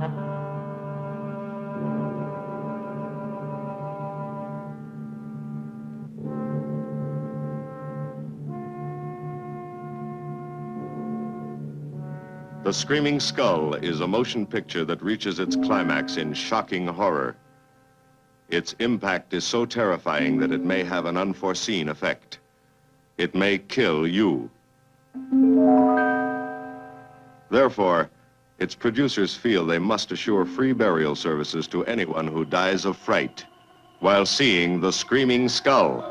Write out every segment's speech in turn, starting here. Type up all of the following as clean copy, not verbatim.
The Screaming Skull is a motion picture that reaches its climax in shocking horror. Its impact is so terrifying that it may have an unforeseen effect. It may kill you. Therefore, its producers feel they must assure free burial services to anyone who dies of fright while seeing The Screaming Skull.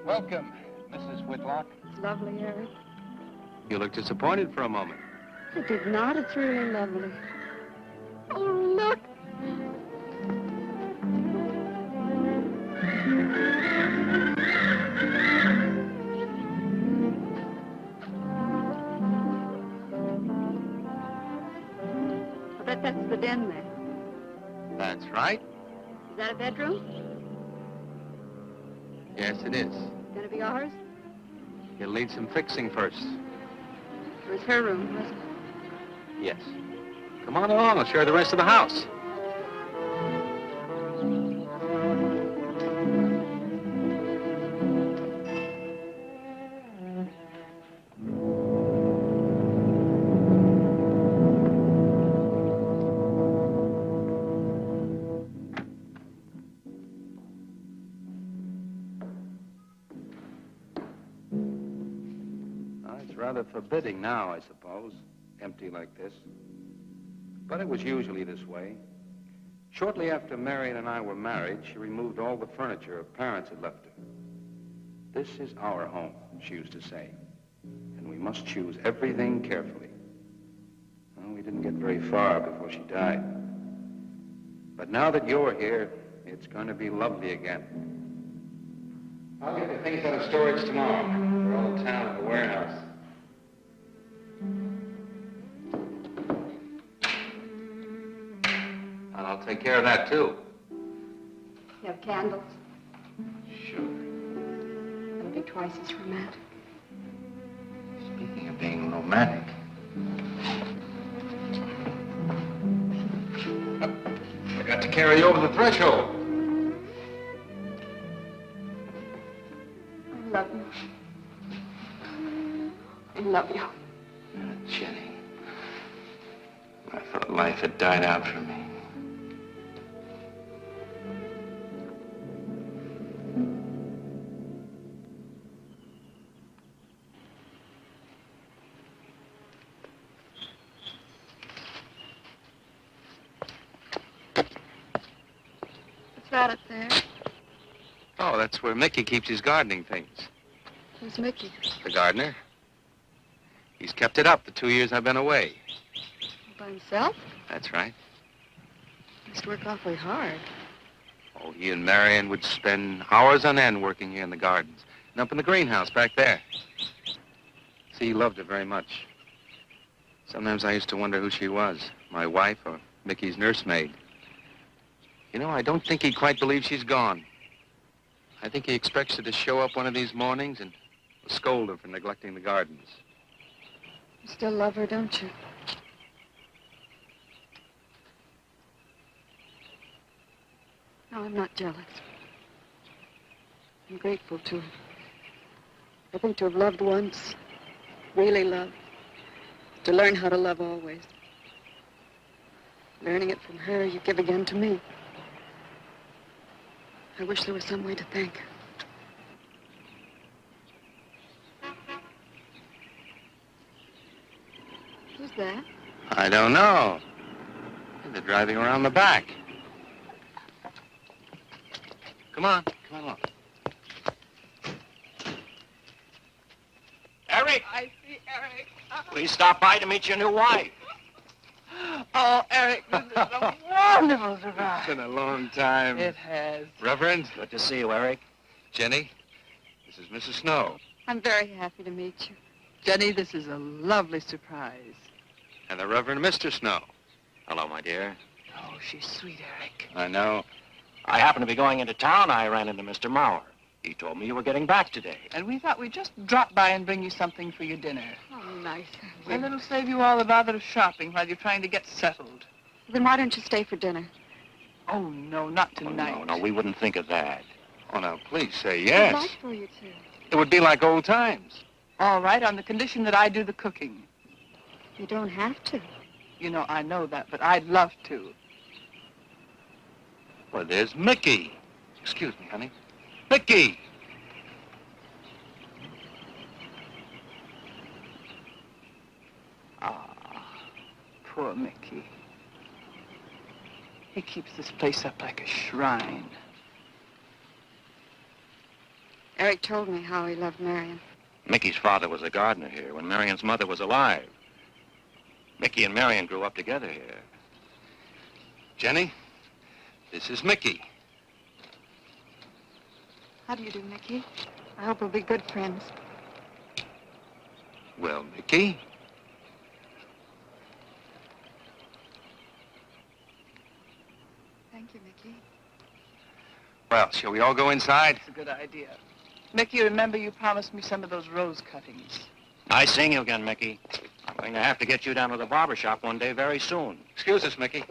Welcome, Mrs. Whitlock. It's lovely, Eric. You look disappointed for a moment. I did not. It's really lovely. Oh, look. I bet that's the den there. That's right. Is that a bedroom? Yes, it is. Gonna be ours? It'll need some fixing first. It was her room, wasn't it? Yes. Come on along, I'll show you the rest of the house. Rather forbidding now, I suppose, empty like this. But it was usually this way. Shortly after Marion and I were married, she removed all the furniture her parents had left her. This is our home, she used to say, and we must choose everything carefully. Well, we didn't get very far before she died. But now that you're here, it's going to be lovely again. I'll get the things out of storage tomorrow. They're all in town in the warehouse. And I'll take care of that, too. You have candles? Sure. It'll be twice as romantic. Speaking of being romantic. I got to carry you over the threshold. I love you. love you. Jenny, I thought life had died out for me. What's that up there? Oh, that's where Mickey keeps his gardening things. Who's Mickey? The gardener. He's kept it up the 2 years I've been away. By himself? That's right. He must work awfully hard. Oh, he and Marion would spend hours on end working here in the gardens and up in the greenhouse back there. See, he loved her very much. Sometimes I used to wonder who she was, my wife or Mickey's nursemaid. You know, I don't think he quite believes she's gone. I think he expects her to show up one of these mornings and scold her for neglecting the gardens. You still love her, don't you? No, I'm not jealous. I'm grateful to her. I think to have loved once, really loved, to learn how to love always. Learning it from her, you give again to me. I wish there was some way to thank her. Who's that? I don't know. They're driving around the back. Come on along. Eric, I see Eric. please stop by to meet your new wife. Oh, Eric, this is a wonderful surprise. It's been a long time. It has. Reverend, Good to see you, Eric. Jenny, this is Mrs. Snow. I'm very happy to meet you. Jenny, this is a lovely surprise. And the Reverend Mr. Snow. Hello, my dear. Oh, she's sweet, Eric. I know. I happened to be going into town. I ran into Mr. Mauer. He told me you were getting back today. And we thought we'd just drop by and bring you something for your dinner. Oh, nice. And it'll save you all the bother of shopping while you're trying to get settled. Then why don't you stay for dinner? Oh, no, not Oh, tonight. no, we wouldn't think of that. Oh, now, please say I'd yes. like for you to. It would be like old times. All right, on the condition that I do the cooking. You don't have to. You know, I know that, but I'd love to. Well, there's Mickey. Excuse me, honey. Mickey! Poor Mickey. He keeps this place up like a shrine. Eric told me how he loved Marion. Mickey's father was a gardener here when Marion's mother was alive. Mickey and Marion grew up together here. Jenny, this is Mickey. How do you do, Mickey? I hope we'll be good friends. Well, Mickey, Thank you, Mickey. well, shall we all go inside? It's a good idea. Mickey, remember you promised me some of those rose cuttings. Nice seeing you again, Mickey. I'm going to have to get you down to the barber shop one day very soon. Excuse us, Mickey.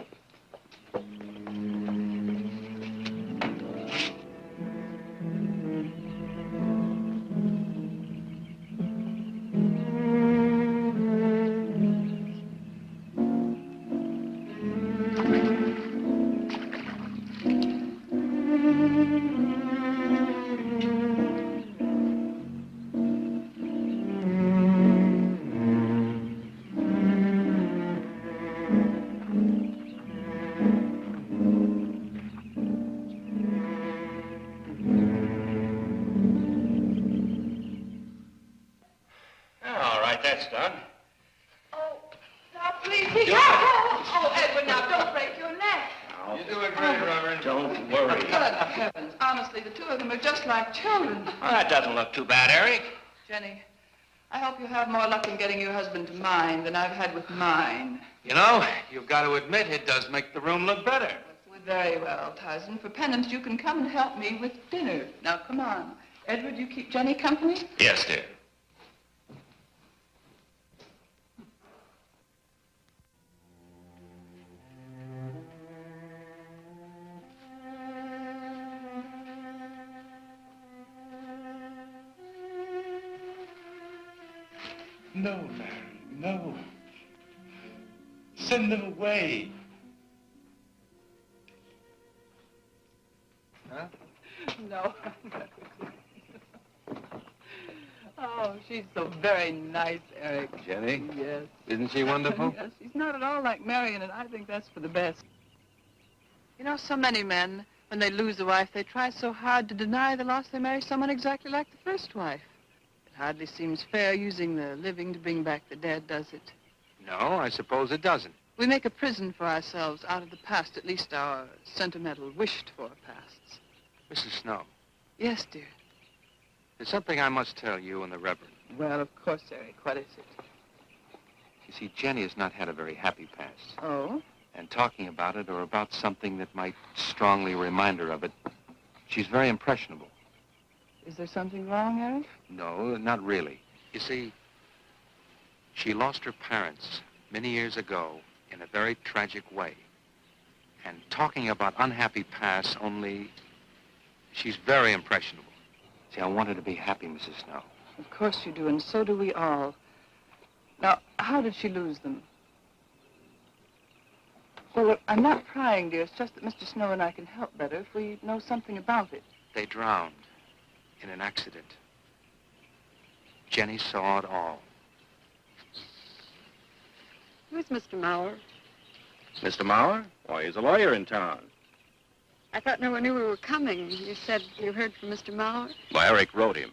All right, that's done. Oh, now please be careful. Oh, Edward, now don't break your neck. You're doing great, Reverend. Don't worry. Good heavens. Honestly, the two of them are just like children. Well, that doesn't look too bad, Eric. Jenny, I hope you have more luck in getting your husband to mine than I've had with mine. You know, you've got to admit it does make the room look better. Very well, Tyson. For penance, you can come and help me with dinner. Now, come on. Edward, you keep Jenny company? Yes, dear. No, Mary, no. Send them away. Huh? No. Oh, she's so very nice, Eric. Jenny? Yes. Isn't she wonderful? Yes, she's not at all like Marion, and I think that's for the best. You know, so many men, when they lose a wife, they try so hard to deny the loss they marry someone exactly like the first wife. It hardly seems fair using the living to bring back the dead, does it? No, I suppose it doesn't. We make a prison for ourselves out of the past, at least our sentimental, wished-for pasts. Mrs. Snow, Yes, dear. there's something I must tell you and the Reverend. Well, of course, Eric. What is it? You see, Jenny has not had a very happy past. Oh? And talking about it or about something that might strongly remind her of it, she's very impressionable. Is there something wrong, Eric? No, not really. You see, she lost her parents many years ago in a very tragic way. And talking about unhappy past only, she's very impressionable. See, I want her to be happy, Mrs. Snow. Of course you do, and so do we all. Now, how did she lose them? Well, look, I'm not prying, dear. It's just that Mr. Snow and I can help better if we know something about it. They drowned in an accident. Jenny saw it all. Who's Mr. Mauer? Mr. Mauer? Why, he's a lawyer in town. I thought no one knew we were coming. You said you heard from Mr. Mauer? Well, Eric wrote him.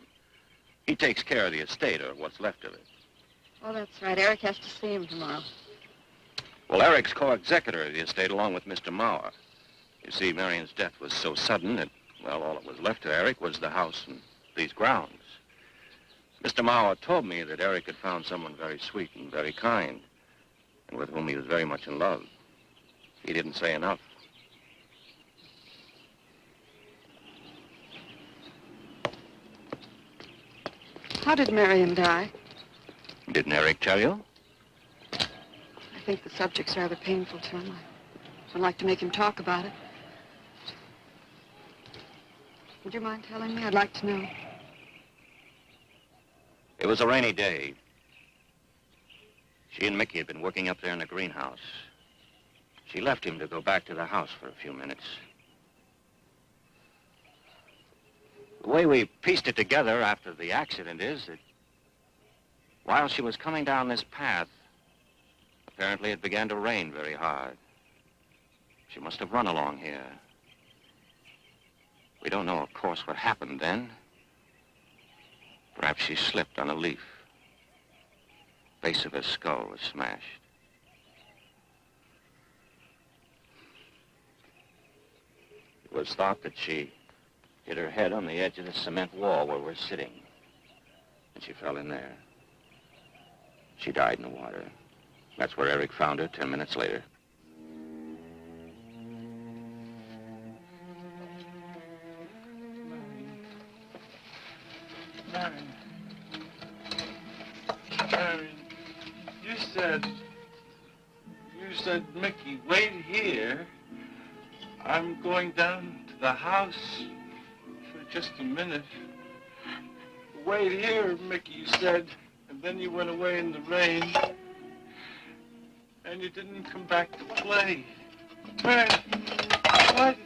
He takes care of the estate, or what's left of it. Oh, that's right. Eric has to see him tomorrow. Well, Eric's co-executor of the estate along with Mr. Mauer. You see, Marion's death was so sudden that, well, all that was left to Eric was the house and these grounds. Mr. Mauer told me that Eric had found someone very sweet and very kind, and with whom he was very much in love. He didn't say enough. How did Marion die? Didn't Eric tell you? I think the subject's rather painful to him. I don't like to make him talk about it. Would you mind telling me? I'd like to know. It was a rainy day. She and Mickey had been working up there in the greenhouse. She left him to go back to the house for a few minutes. The way we pieced it together after the accident is that while she was coming down this path, apparently it began to rain very hard. She must have run along here. We don't know, of course, what happened then. Perhaps she slipped on a leaf. Base of her skull was smashed. It was thought that she hit her head on the edge of the cement wall where we're sitting. And she fell in there. She died in the water. That's where Eric found her 10 minutes later. Marion, you said, Mickey, wait here. I'm going down to the house for just a minute. Wait here, Mickey, you said, and then you went away in the rain, and you didn't come back to play. Man, what?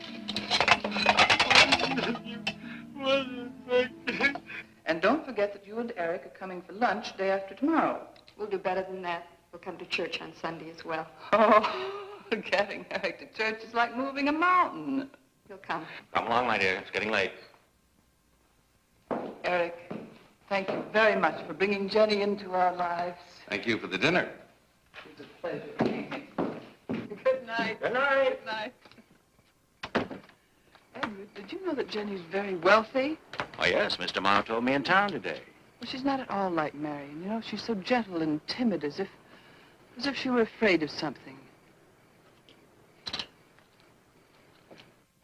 And don't forget that you and Eric are coming for lunch day after tomorrow. We'll do better than that. We'll come to church on Sunday as well. Oh, getting Eric to church is like moving a mountain. He'll come. Come along, my dear. It's getting late. Eric, thank you very much for bringing Jenny into our lives. Thank you for the dinner. It's a pleasure. Good night. Good night. Good night. Edward, did you know that Jenny's very wealthy? Oh, yes. Mr. Mauer told me in town today. Well, she's not at all like Marion. You know, she's so gentle and timid, as if she were afraid of something.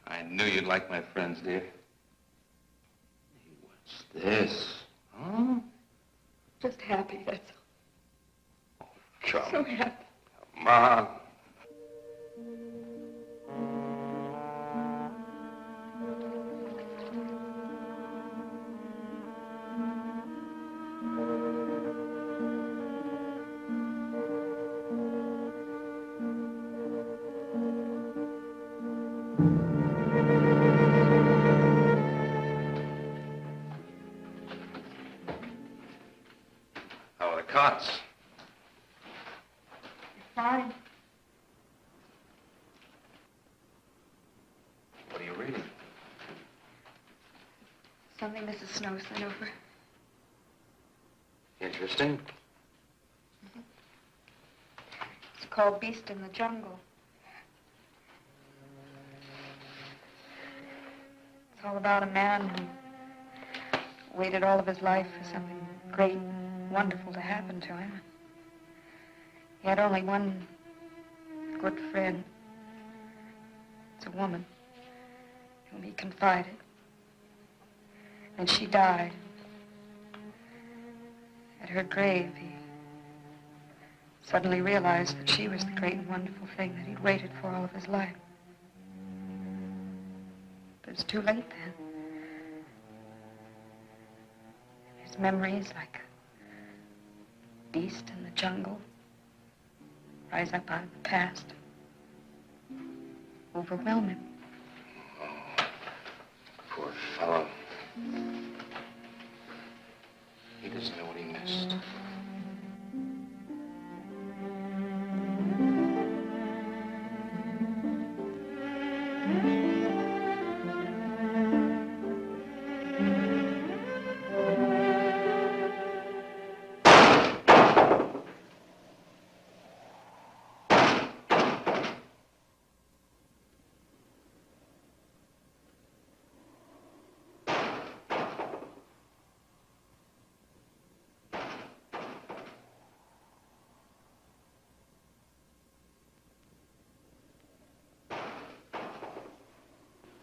I knew you'd like my friends, dear. Hey, what's this? Huh? Just happy, that's all. Come So happy. on. How are the cots? Fine. What are you reading? Something Mrs. Snow sent over. Interesting. It's called Beast in the Jungle. It's all about a man who waited all of his life for something great and wonderful to happen to him. He had only one good friend. It's a woman whom he confided. And she died. At her grave, he suddenly realized that she was the great and wonderful thing that he'd waited for all of his life. But it's too late then. His memories, like a beast in the jungle, rise up out of the past, overwhelm him. Oh, poor fellow. He doesn't know what he missed.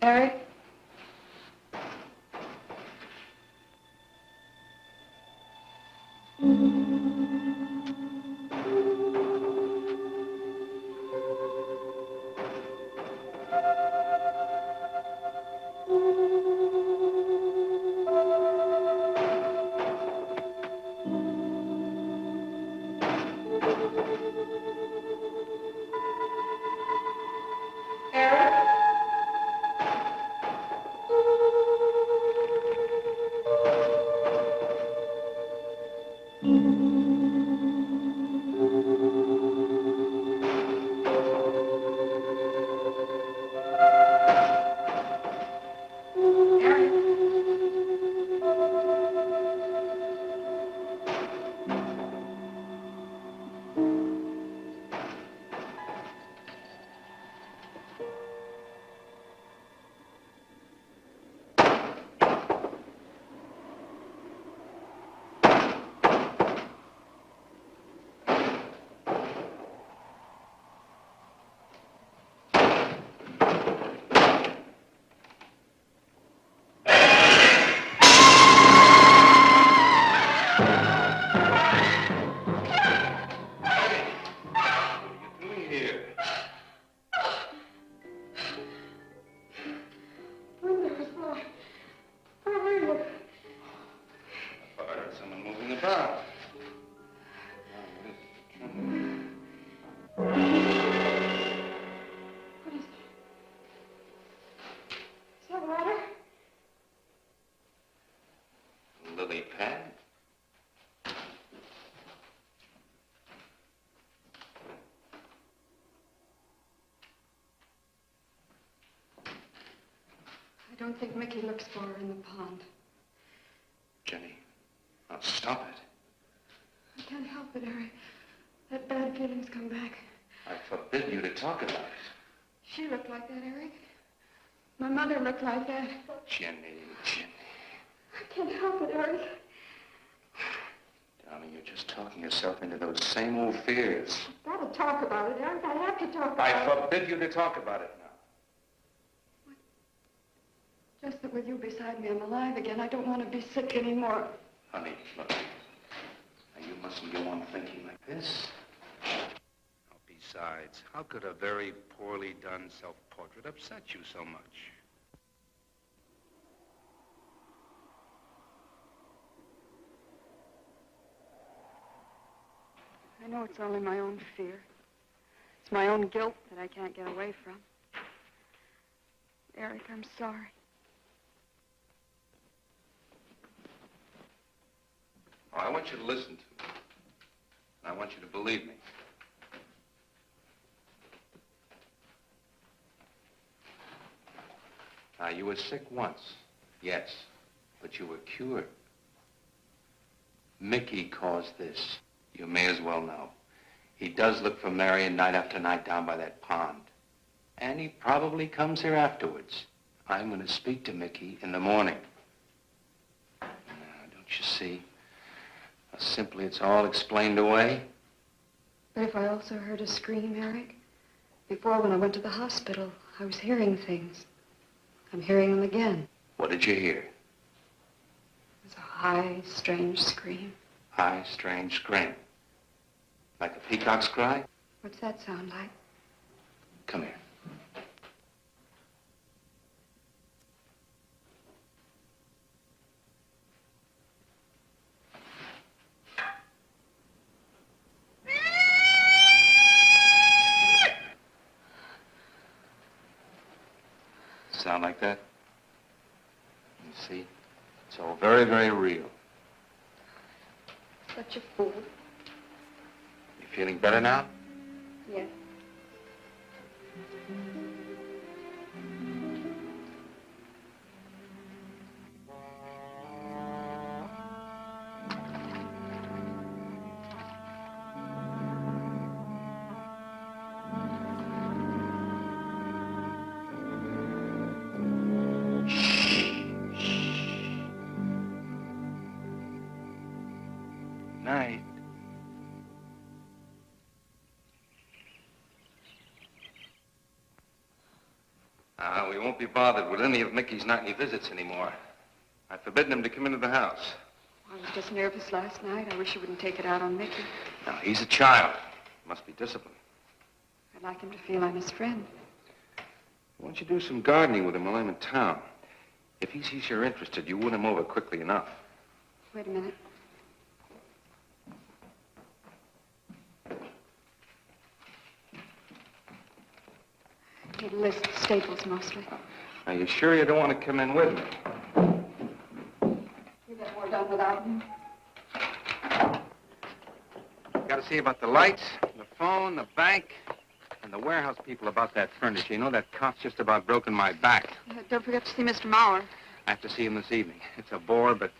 Eric? Lily pad? I don't think Mickey looks for her in the pond. Jenny, now stop it. I can't help it, Eric. That bad feelings come back. I forbid you to talk about it. She looked like that, Eric. My mother looked like that. Jenny. I can't help it, Eric. Darling, you're just talking yourself into those same old fears. I've got to talk about it, Eric. I have to talk about I it. forbid you to talk about it now. Just that with you beside me, I'm alive again. I don't want to be sick anymore. Honey, look. Now, you mustn't go on thinking like this. Besides, how could a very poorly done self-portrait upset you so much? I know it's only my own fear. It's my own guilt that I can't get away from. Eric, I'm sorry. Oh, I want you to listen to me. And I want you to believe me. Now, you were sick once, yes, but you were cured. Mickey caused this. You may as well know. He does look for Marion night after night down by that pond. And he probably comes here afterwards. I'm going to speak to Mickey in the morning. Now, don't you see? How simply it's all explained away. But if I also heard a scream, Eric, before when I went to the hospital, I was hearing things. I'm hearing them again. What did you hear? It was a high, strange scream. High, strange scream. Like a peacock's cry? What's that sound like? Come here. Sound like that? You see? It's all very, very real. Such a fool. You feeling better now? Yes. Night. We won't be bothered with any of Mickey's nightly visits anymore. I've forbidden him to come into the house. I was just nervous last night. I wish you wouldn't take it out on Mickey. Now, he's a child. Must be disciplined. I'd like him to feel I'm his friend. Why don't you do some gardening with him while I'm in town? If he sees you're interested, you win him over quickly enough. Wait a minute. He lists staples mostly. Are you sure you don't want to come in with me? You get more done without him. Got to see about the lights, the phone, the bank, and the warehouse people about that furniture. You know, that cop's just about broken my back. Don't forget to see Mr. Mauer. I have to see him this evening. It's a bore, but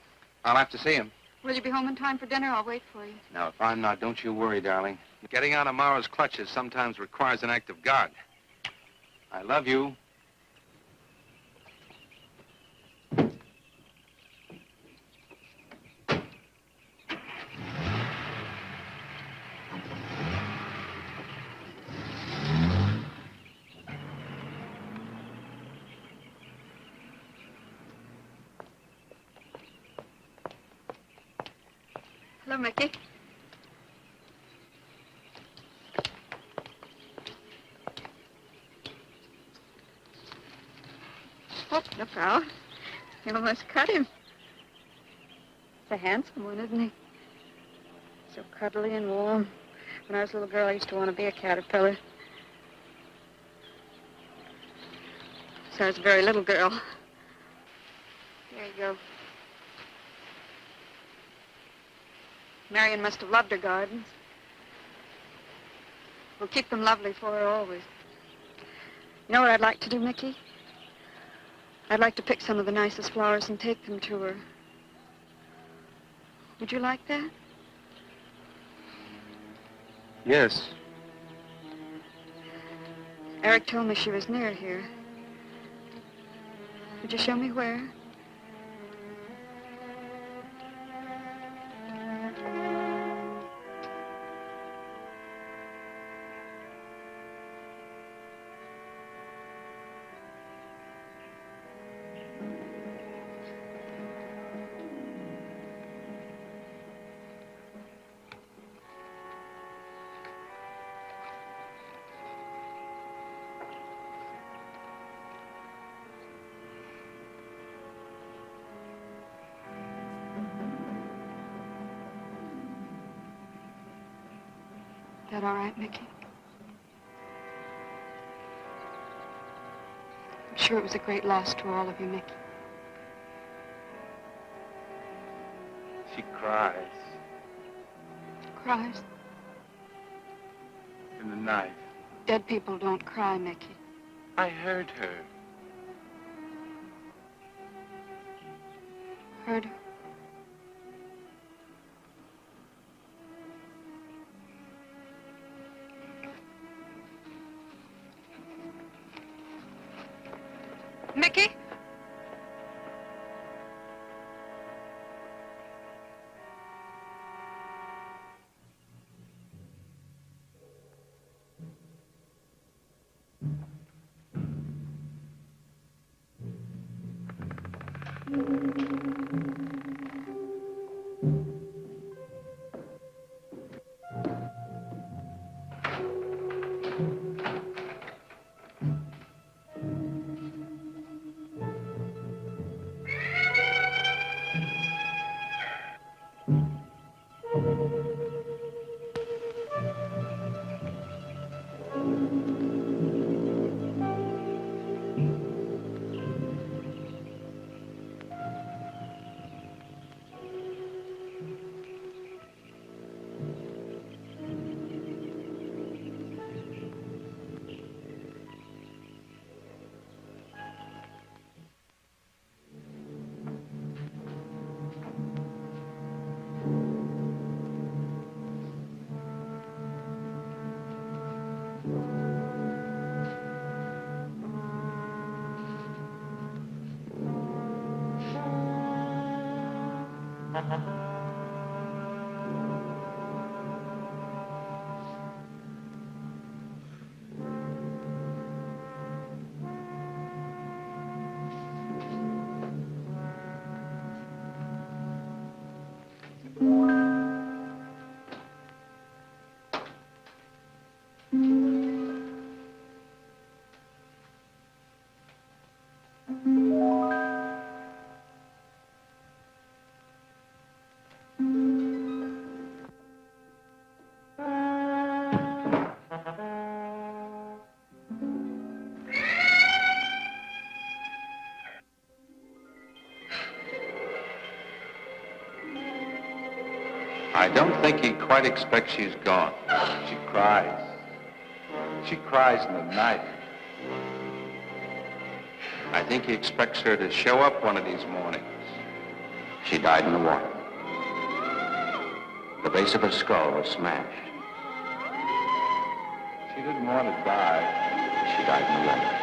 I'll have to see him. Will you be home in time for dinner? I'll wait for you. Now, if I'm not, don't you worry, darling. Getting out of Mauer's clutches sometimes requires an act of God. I love you. Hello, Mickey. Oh, look out. You almost cut him. He's a handsome one, isn't he? So cuddly and warm. When I was a little girl, I used to want to be a caterpillar. So I was a very little girl. There you go. Marion must have loved her gardens. We'll keep them lovely for her always. You know what I'd like to do, Mickey? I'd like to pick some of the nicest flowers and take them to her. Would you like that? Yes. Eric told me she was near here. Would you show me where? Is that all right, Mickey? I'm sure it was a great loss to all of you, Mickey. She cries Cries? in the night. Dead people don't cry, Mickey. I heard her. Heard her? Mickey? I don't think he quite expects she's gone. She cries. She cries in the night. I think he expects her to show up one of these mornings. She died in the water. The base of her skull was smashed. She didn't want to die. She died in the water.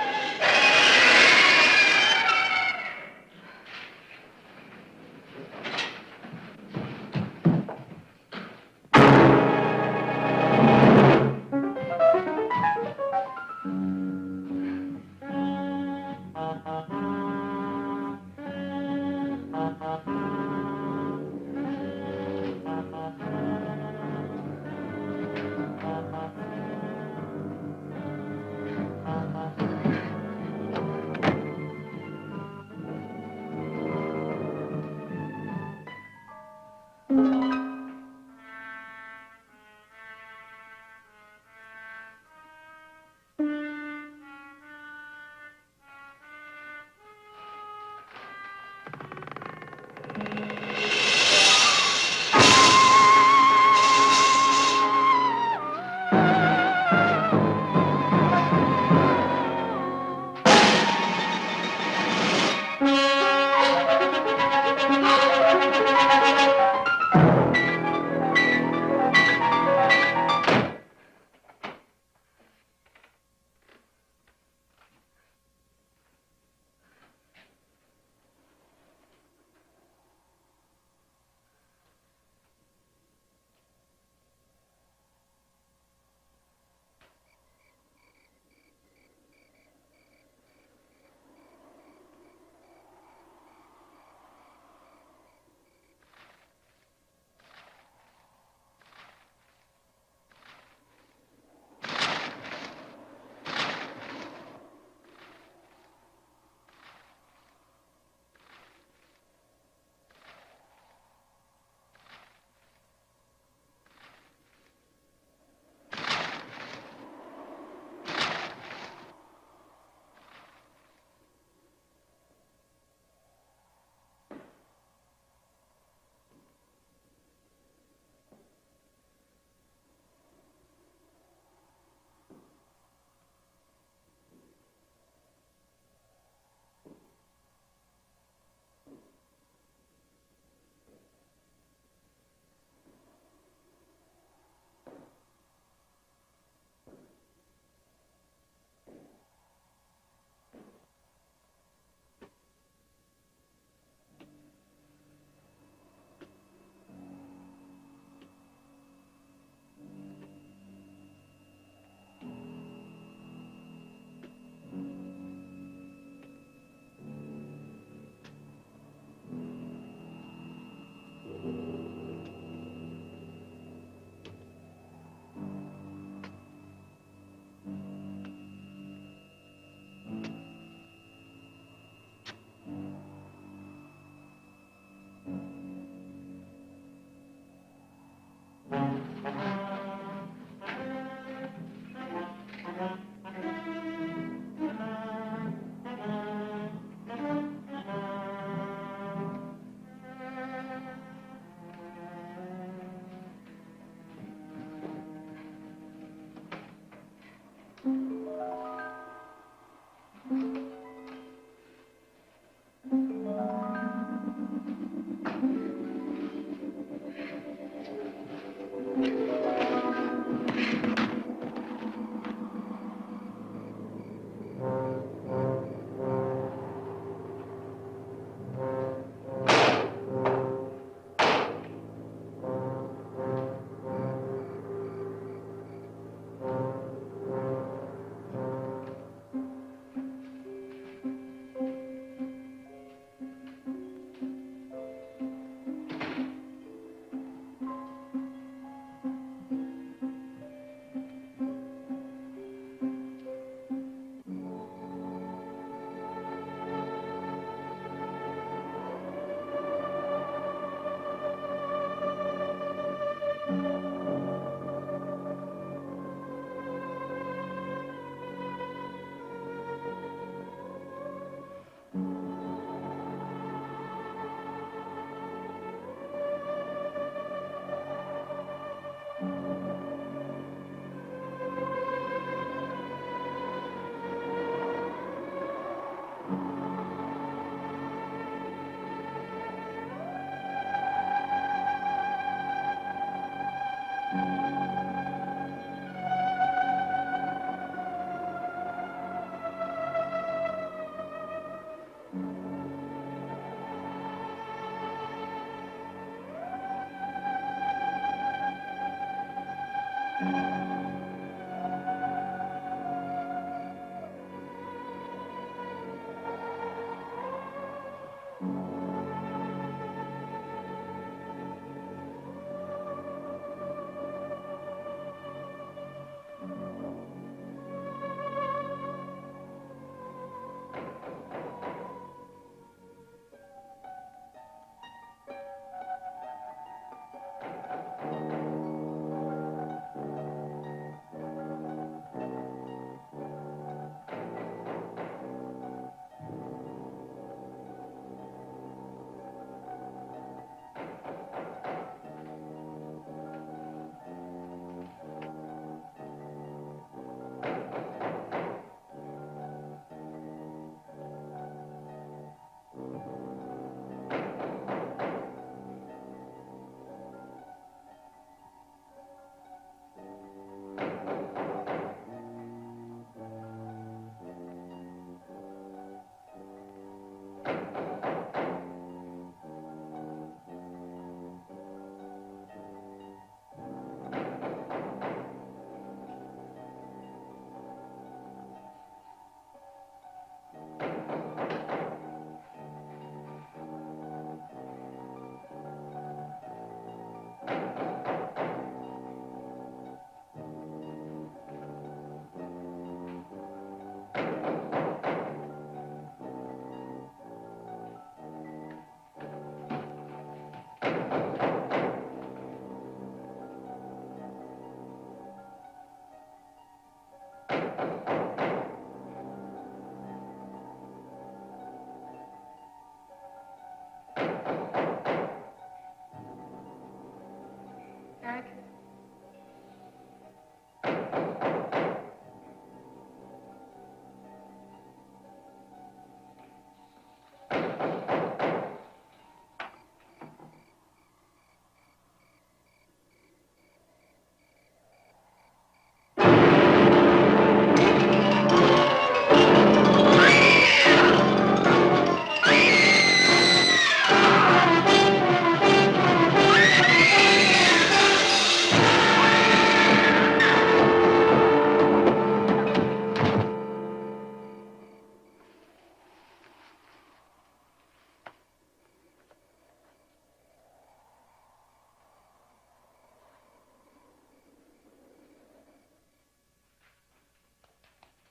Eric?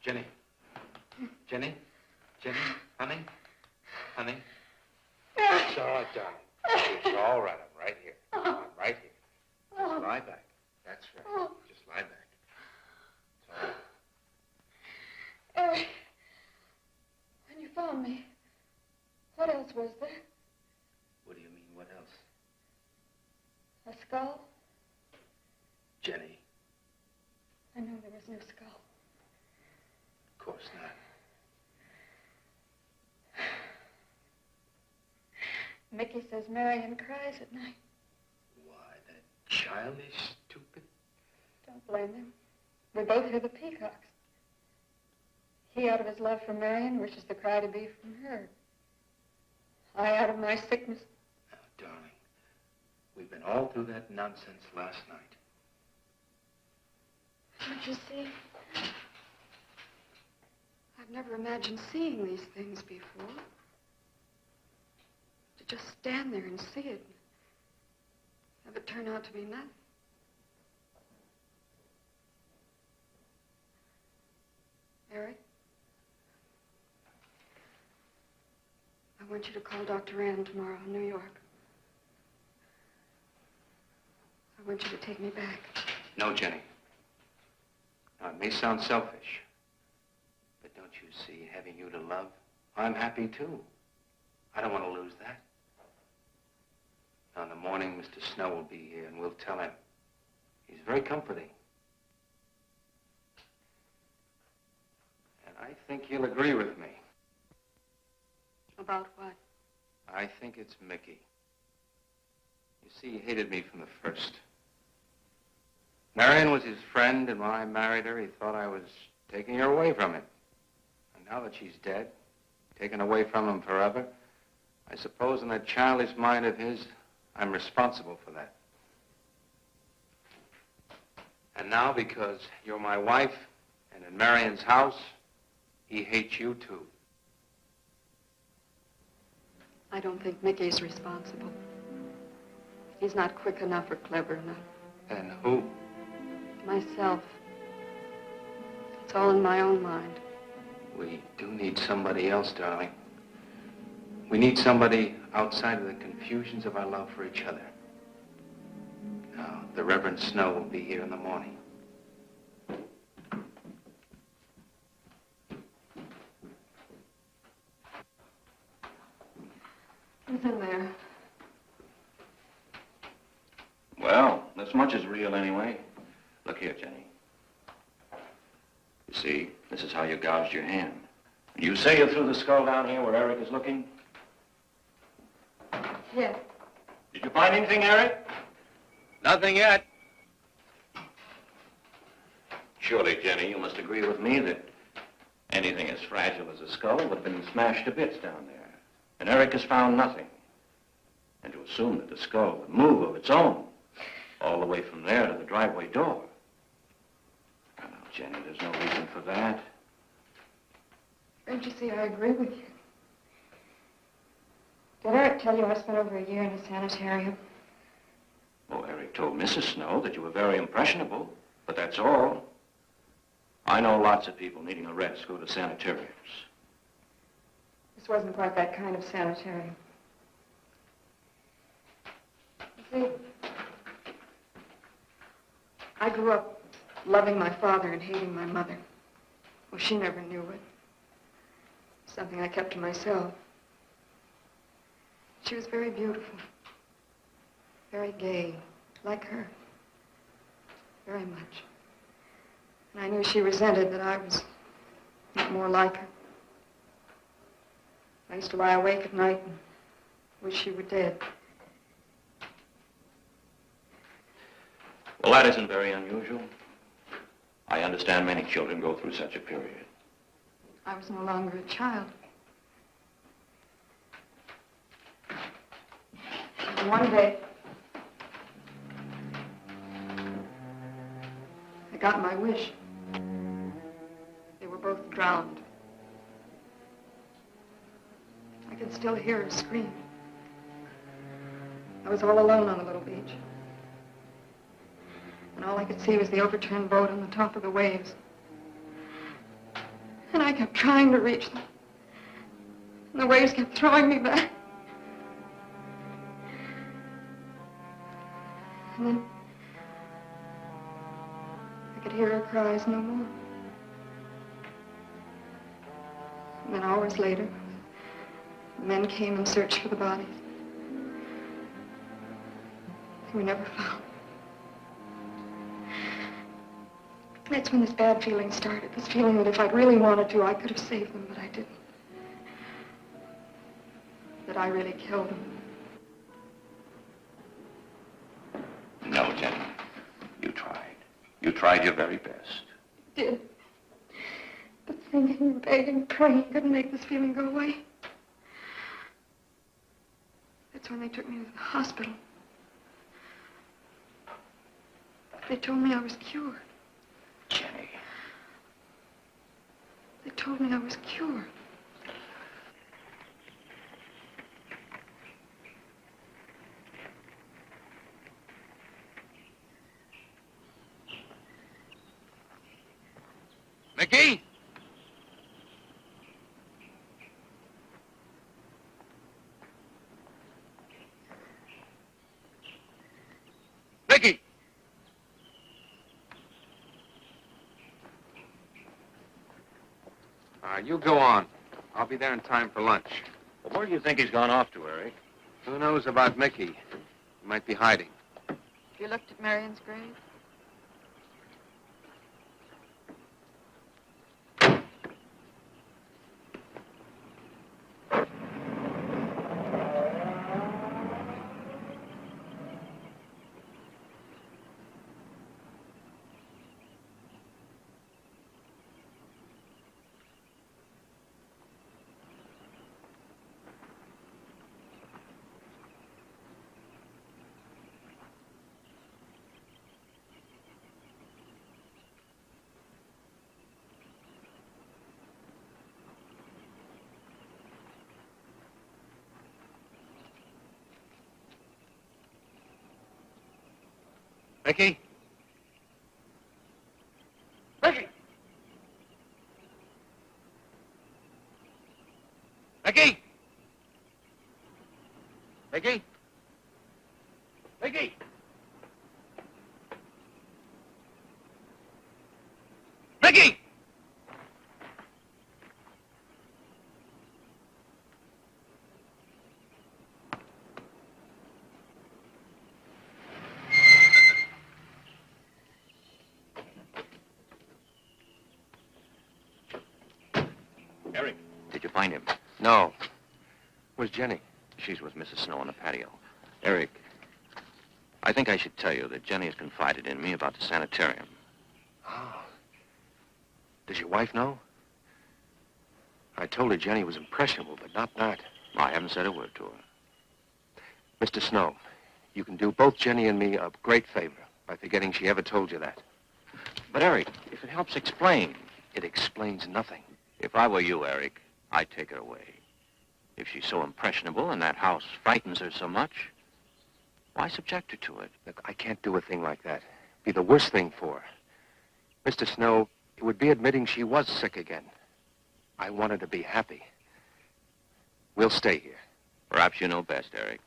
Jenny. Jenny? Jenny? Honey? Honey? It's all right, darling. It's all right. I'm right here. I'm right here. Just lie back. That's right. Just lie back. It's all right. Eric, when you found me, what else was there? What do you mean, what else? A skull? Jenny, I know there was no skull. of course not. Mickey says Marion cries at night. Why, that childish, stupid... Don't blame him. We both hear the peacocks. He, out of his love for Marion, wishes the cry to be from her. I, out of my sickness. Now, darling, we've been all through that nonsense last night. Don't you see? I've never imagined seeing these things before. To just stand there and see it. Have it turn out to be nothing. Eric? I want you to call Dr. Rand tomorrow in New York. I want you to take me back. No, Jenny. Now, it may sound selfish, but don't you see, having you to love, I'm happy too. I don't want to lose that. Now, in the morning, Mr. Snow will be here, and we'll tell him. He's very comforting. And I think he'll agree with me. About what? I think it's Mickey. You see, he hated me from the first. Marion was his friend, and when I married her, he thought I was taking her away from him. And now that she's dead, taken away from him forever, I suppose in that childish mind of his, I'm responsible for that. And now, because you're my wife, and in Marion's house, he hates you too. I don't think Mickey's responsible. He's not quick enough or clever enough. And who? Myself. It's all in my own mind. We do need need somebody else, darling. We need somebody outside of the confusions of our love for each other. Now, the Reverend Snow will be here in the morning. Who's in there? Well, this much is real anyway. Look here, Jenny. You see, this is how you gouged your hand. You say you threw the skull down here where Eric is looking? Yes. Did you find anything, Eric? Nothing yet. Surely, Jenny, you must agree with me that anything as fragile as a skull would have been smashed to bits down there. And Eric has found nothing. And to assume that the skull would move of its own all the way from there to the driveway door. Now, Jenny, there's no reason for that. Don't you see, I agree with you. Did Eric tell you I spent over a year in a sanitarium? Oh, Eric told Mrs. Snow that you were very impressionable, but that's all. I know lots of people needing a rest go to sanitariums. This wasn't quite that kind of sanitarium. You see, I grew up loving my father and hating my mother. Well, she never knew it. Something I kept to myself. She was very beautiful. Very gay, like her. Very much. And I knew she resented that I was not more like her. I used to lie awake at night and wish she were dead. Well, that isn't very unusual. I understand many children go through such a period. I was no longer a child. And one day, I got my wish. They were both drowned. I could still hear her scream. I was all alone on the little beach. And all I could see was the overturned boat on the top of the waves. And I kept trying to reach them. And the waves kept throwing me back. And then I could hear her cries no more. And then hours later, the men came and searched for the bodies. They were never found. That's when this bad feeling started. This feeling that if I'd really wanted to, I could have saved them, but I didn't. That I really killed them. No, Jenny. You tried. You tried your very best. I did. But thinking and begging and praying couldn't make this feeling go away. That's when they took me to the hospital. They told me I was cured. Jenny. They told me I was cured. Mickey? Mickey! You go on. I'll be there in time for lunch. Well, where do you think he's gone off to, Eric? Who knows about Mickey? He might be hiding. Have you looked at Marion's grave? Mickey? Mickey! Peggy! Peggy! Peggy! Peggy! Eric, did you find him? No. Where's Jenny? She's with Mrs. Snow on the patio. Eric, I think I should tell you that Jenny has confided in me about the sanitarium. Oh. Does your wife know? I told her Jenny was impressionable, but not that. I haven't said a word to her. Mr. Snow, you can do both Jenny and me a great favor by forgetting she ever told you that. But, Eric, if it helps explain. It explains nothing. If I were you, Eric, I'd take her away. If she's so impressionable and that house frightens her so much, why subject her to it? Look, I can't do a thing like that. It'd be the worst thing for her. Mr. Snow, it would be admitting she was sick again. I want her to be happy. We'll stay here. Perhaps you know best, Eric.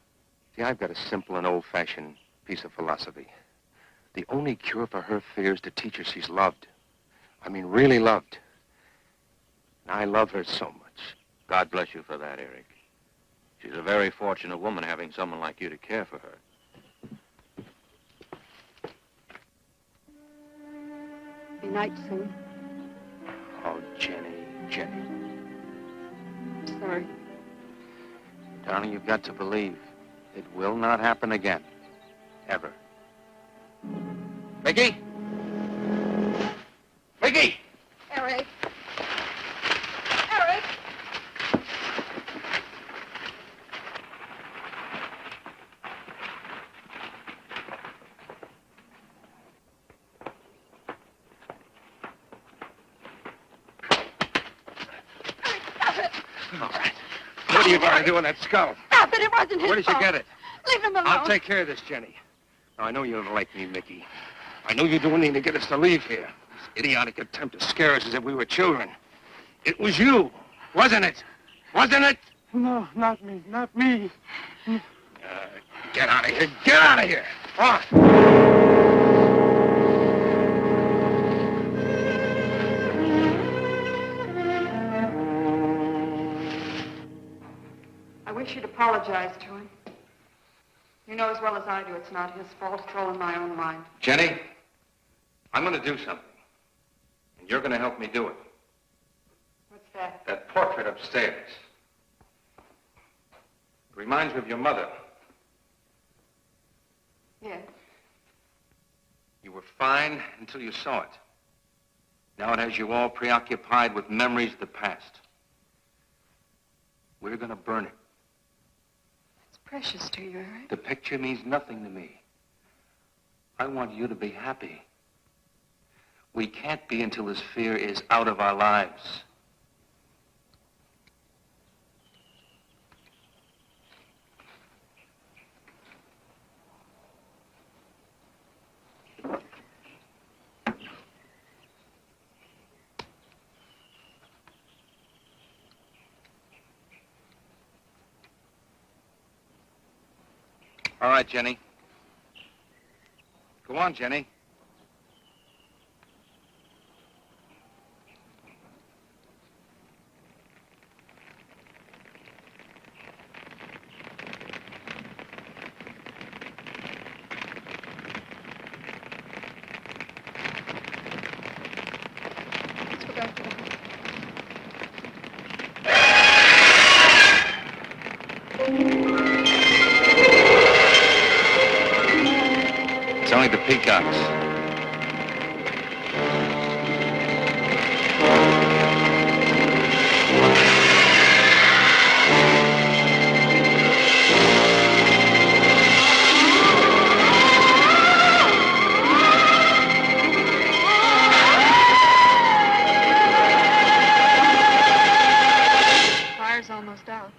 See, I've got a simple and old-fashioned piece of philosophy. The only cure for her fear is to teach her she's loved. I mean, really loved. And I love her so much. God bless you for that, Eric. She's a very fortunate woman having someone like you to care for her. Be night soon. Oh, Jenny, Jenny. Sorry. Darling, you've got to believe it will not happen again. Ever. Peggy! Peggy! Eric. Eric! Stop it! All right. What are you going to do with that skull? Stop it! It wasn't his Where did you fault. get it? Leave him alone. I'll take care of this, Jenny. Now, I know you don't like me, Mickey. I know you're doing anything to get us to leave here. This idiotic attempt to scare us as if we were children. It was you, wasn't it? Wasn't it? No, not me, not me. Get out of here. Get out of here. On. I wish you'd apologize to him. You know as well as I do it's not his fault. It's all in my own mind. Jenny, I'm going to do something. And you're going to help me do it. What's that? That portrait upstairs. It reminds me of your mother. Yes. You were fine until you saw it. Now it has you all preoccupied with memories of the past. We're going to burn it. It's precious to you, Eric. The picture means nothing to me. I want you to be happy. We can't be until this fear is out of our lives. All right, Jenny. Go on, Jenny. Let's go back to the house. It's only the peacocks. Fire's almost out.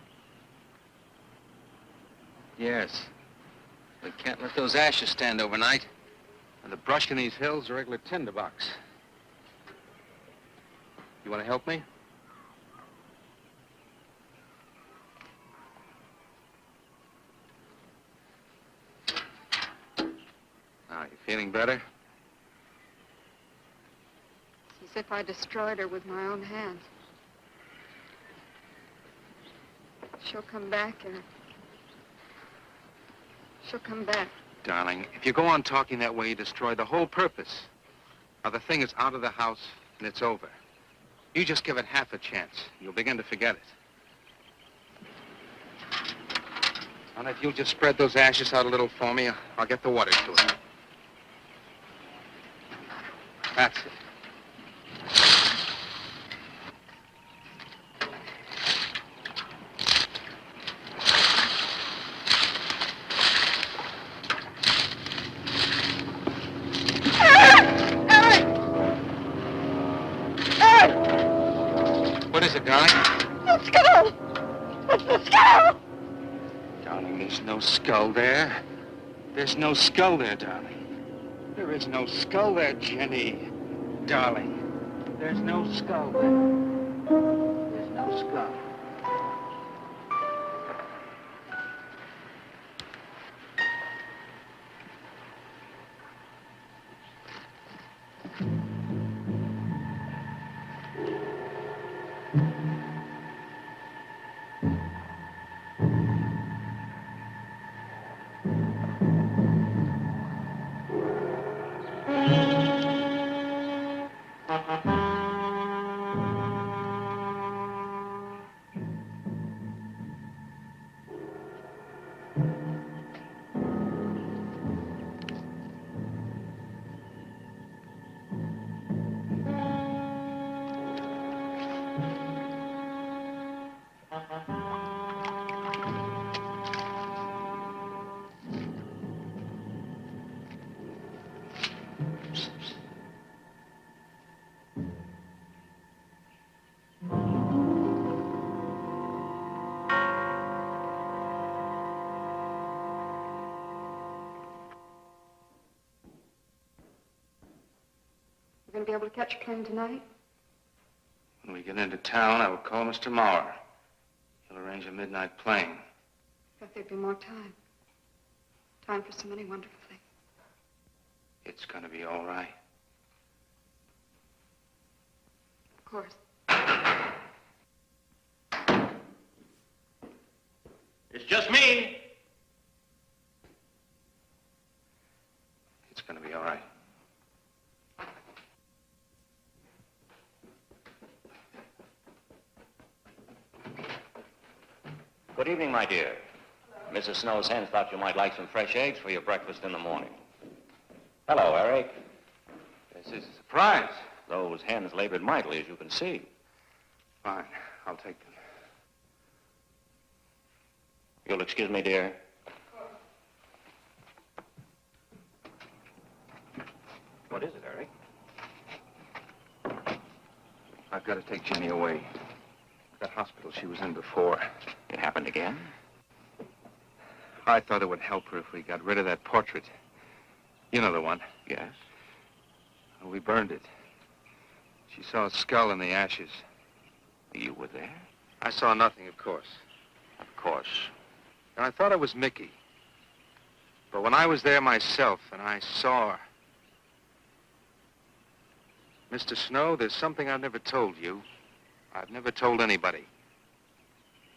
Yes. We can't let those ashes stand overnight. And the brush in these hills are a regular tinderbox. You want to help me? Feeling better? It's as if I destroyed her with my own hands. She'll come back, and she'll come back. Darling, if you go on talking that way, you destroy the whole purpose. Now, the thing is out of the house, and it's over. You just give it half a chance. You'll begin to forget it. And if you'll just spread those ashes out a little for me, I'll get the water to it. That's it. What is it, darling? The skull! It's the skull! Darling, there's no skull there. There's no skull there, darling. There is no skull there, Jenny. Darling, there's no skull there. There's no skull. Going to be able to catch a train tonight? When we get into town, I will call Mr. Maurer. He'll arrange a midnight plane. Thought there'd be more time. Time for so many wonderful things. It's gonna be all right. Of course. It's just me. It's gonna be all right. Good evening, my dear. Mrs. Snow's hens thought you might like some fresh eggs for your breakfast in the morning. Hello, Eric. This is a surprise. Those hens labored mightily, as you can see. Fine, I'll take them. You'll excuse me, dear. What is it, Eric? I've got to take Jenny away. That hospital she was in before. It happened again? I thought it would help her if we got rid of that portrait. You know the one. Yes. Well, we burned it. She saw a skull in the ashes. You were there? I saw nothing, of course. Of course. And I thought it was Mickey. But when I was there myself and I saw her... Mr. Snow, there's something I've never told you. I've never told anybody.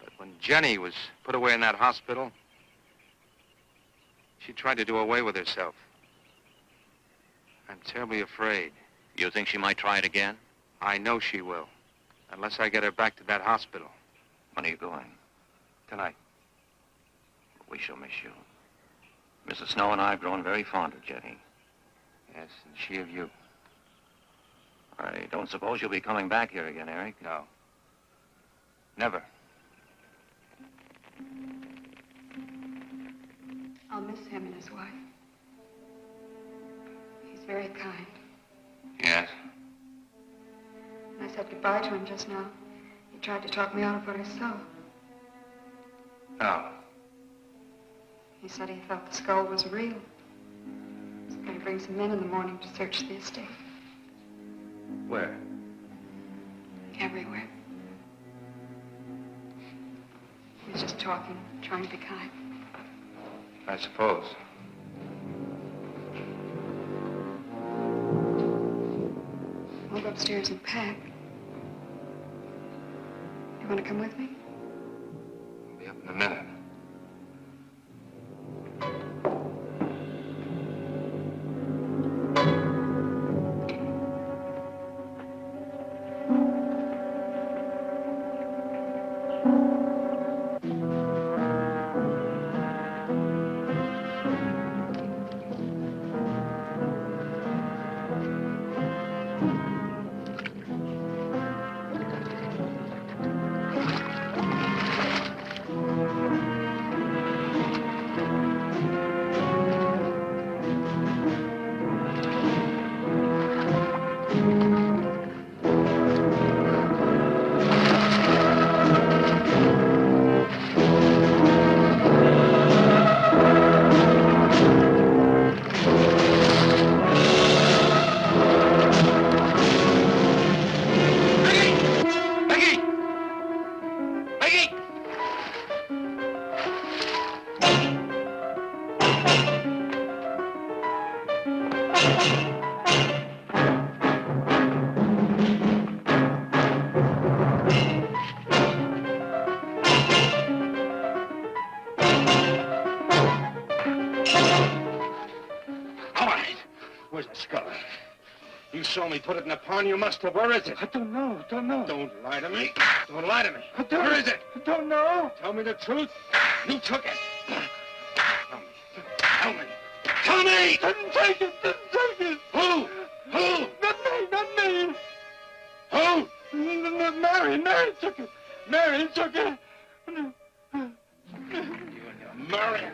But when Jenny was put away in that hospital, she tried to do away with herself. I'm terribly afraid. You think she might try it again? I know she will, unless I get her back to that hospital. When are you going? Tonight. We shall miss you. Mrs. Snow and I have grown very fond of Jenny. Yes, and she of you. I don't suppose you'll be coming back here again, Eric? No. Never. I'll miss him and his wife. He's very kind. Yes. When I said goodbye to him just now, he tried to talk me out of what I saw. No. He said he thought the skull was real. He's going to bring some men in the morning to search the estate. Where? Everywhere. He was just talking, trying to be kind. I suppose. upstairs and pack. You want to come with me? I'll be up in a minute. You saw me put it in the pond. You must have. Where is it? I don't know. Don't lie to me. Don't lie to me. Where is it? I don't know. Tell me the truth. You took it. Tell me. Tell me! Didn't take it. Who? Not me. Who? Marion took it. Marion took it. You and your Marion.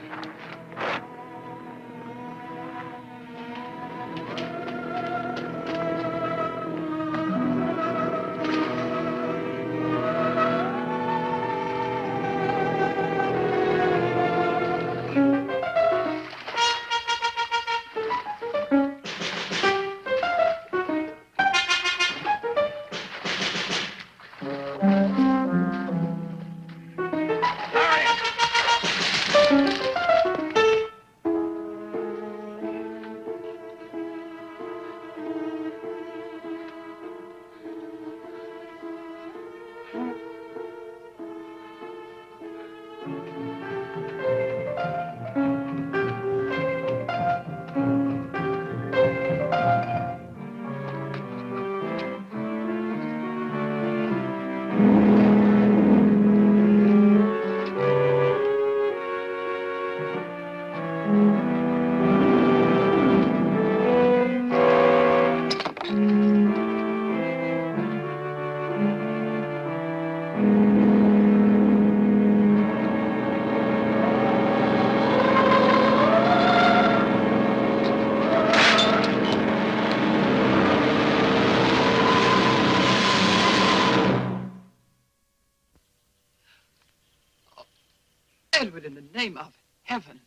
Edward, in the name of heaven.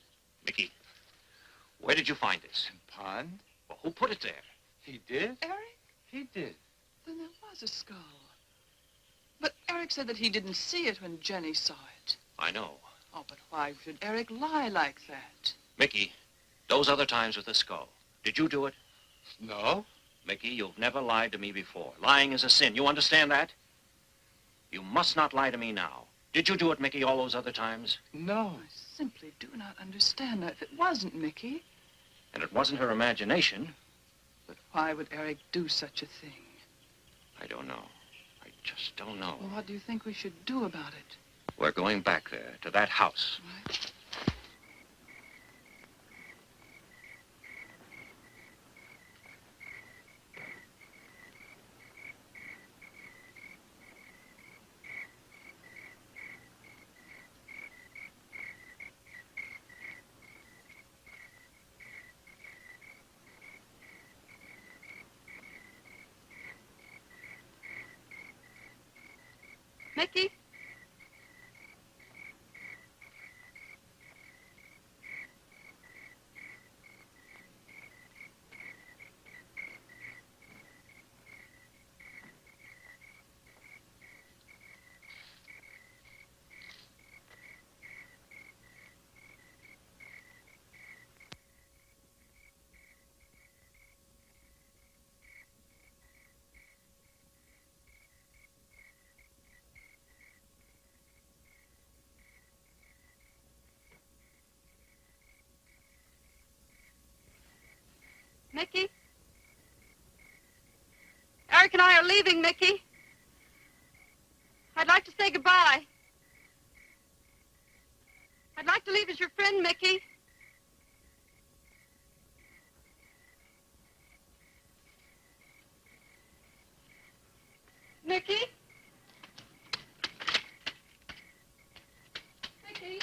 Mickey, where did you find this? Pond? Well, who put it there? He did? Eric? He did. Then there was a skull. But Eric said that he didn't see it when Jenny saw it. I know. Oh, but why should Eric lie like that? Mickey, those other times with the skull, did you do it? No. Mickey, you've never lied to me before. Lying is a sin. You understand that? You must not lie to me now. Did you do it, Mickey, all those other times? No. I simply do not understand that. If it wasn't Mickey, And it wasn't her imagination. but why would Eric do such a thing? I don't know. I just don't know. Well, what do you think we should do about it? We're going back there, to that house. Right? Mickey? Mickey? Eric and I are leaving, Mickey. I'd like to say goodbye. I'd like to leave as your friend, Mickey. Mickey? Mickey?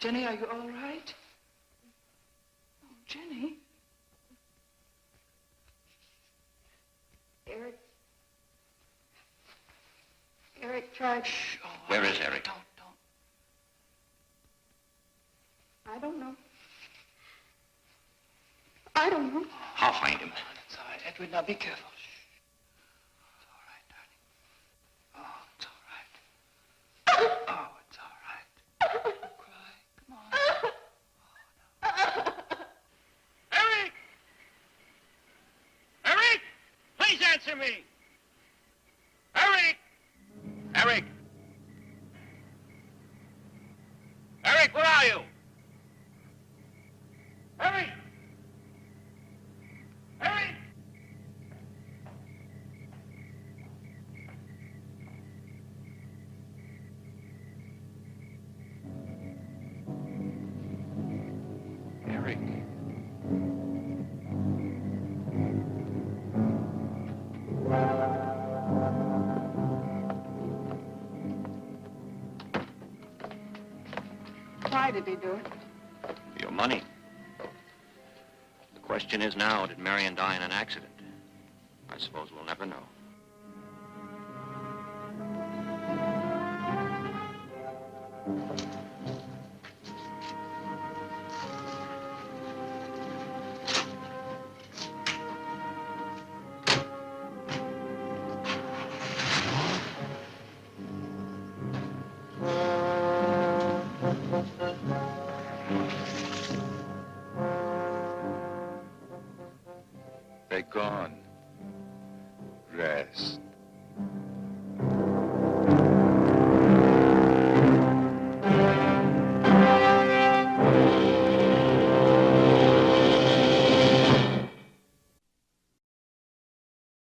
Jenny, are you all right? Oh, Jenny. Eric tried... Shh. Oh, Where is Eric? Don't. I don't know. I don't know. I'll find him. It's all right, Edward. Now be careful. Shh. It's all right, darling. Oh, it's all right. Oh, it's all right. Don't cry. Come on. Eric! Eric! Please answer me! Eric! Eric! Eric, where are you? Eric! Eric! Eric. Why did he do it? Your money. The question is now, did Marion die in an accident? I suppose we'll never know. They're gone. Rest.